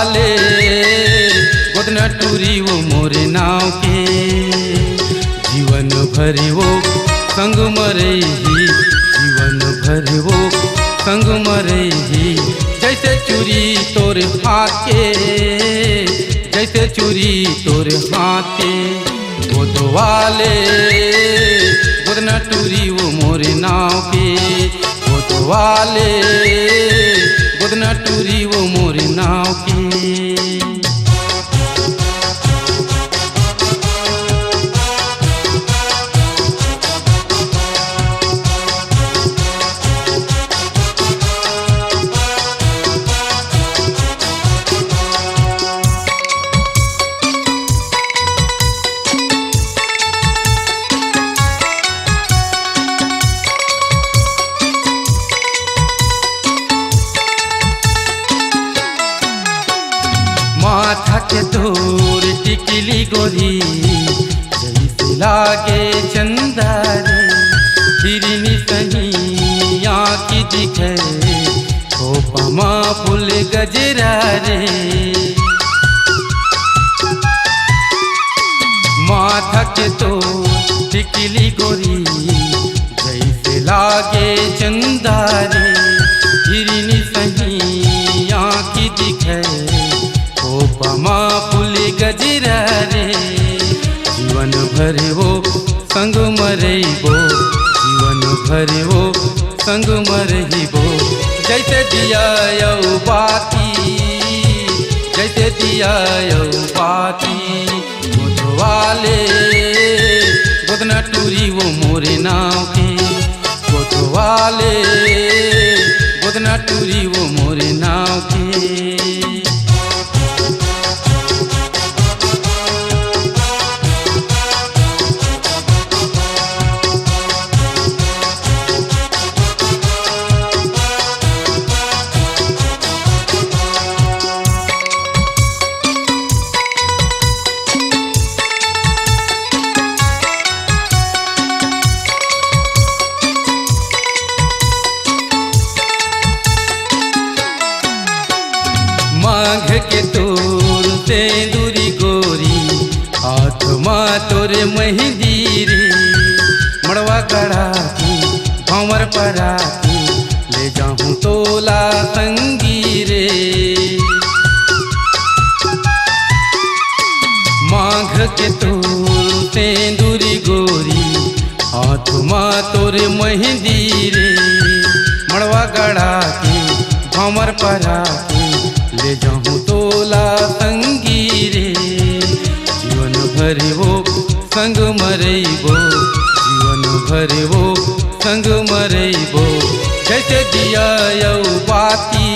वाले गोदना टूरी वो मोरे नाव के, जीवन भर वो संग मरे ही, जीवन भर वो संग मरे ही। जैसे चूरी तोर हाथ के, जैसे चूरी तोर हाथ के, गोद वाले गोदना टूरी वो मोरे नाव के, गोद वाले गोदना टूरी वो मोरे नाव के। माथा के तोर टिकली गोरी, जैसे लागे चंदा रे, हिरनी सही आँखी दिखे, खोपमा फूल गजरा रे। माथा के तोर टिकली गोरी, जैसे लागे चंदा रे, हिरनी सही आँखी दिखे, खोपमा फूल गजरा रे। जीवन भर वो संग मरइबो, जीवन भर वो संग मरइबो। जैसे दिया यौ बाती, जैसे दिया यौ बाती, गोद वाले गोदना टूरी वो मोरे नाव के, गोद वाले गोदना टूरी वो मोरे नाव के। माघ के तोर तेंदुरी गोरी, हाथ माँ तोरे मेहंदी रे। मड़वा कड़ाती भंवर पराती, ले जाऊँ तोला संगी रे। माघ के तोर तेंदुरी गोरी, हाथ माँ तोरे मेहंदी रे। मड़वा कड़ाती भंवर पराती, ले जाऊँ तोला संगी रे। जीवन भर वो संग मरइबो, जीवन भर वो संग मरइबो। जैसे दिया यौ बाती,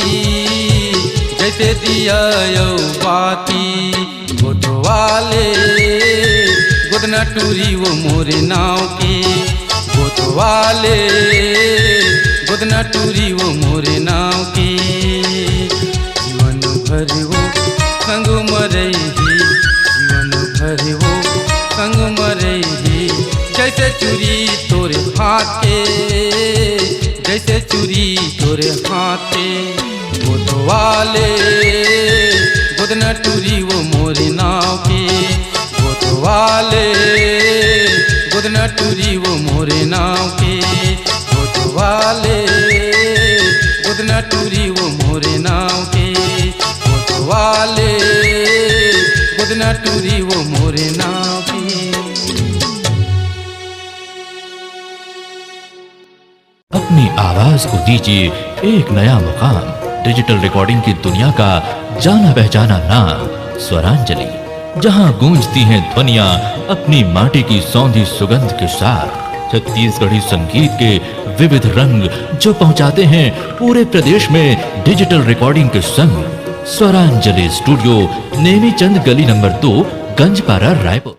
जैसे दिया यौ बाती, गोद वाले गोदना टूरी वो मोरे नाव के, गोद वाले गोदना टूरी वो मोरे नाव के। भर वो संग मरई ही, जीवन भर वो संग मरई ही। जैसे चूरी तोरे हाथ के, जैसे चूरी तोरे हाथ के, गोद वाले गोदना टूरी वो मोरे नाव के, गोद वाले गोदना टूरी वो मोरे नाव के, गोद वाले गोदना टूरी वो मोरे नाव के, वाले गोदना टूरी वो मोरे नाव के। अपनी आवाज को दीजिए एक नया मुकाम। डिजिटल रिकॉर्डिंग की दुनिया का जाना पहचाना नाम स्वरांजलि, जहां गूंजती हैं ध्वनियां अपनी माटी की सौंधी सुगंध के साथ। छत्तीसगढ़ी संगीत के विविध रंग जो पहुंचाते हैं पूरे प्रदेश में डिजिटल रिकॉर्डिंग के संग। स्वरांजलि स्टूडियो, नेमीचंद गली नंबर 2, गंजपारा, रायपुर।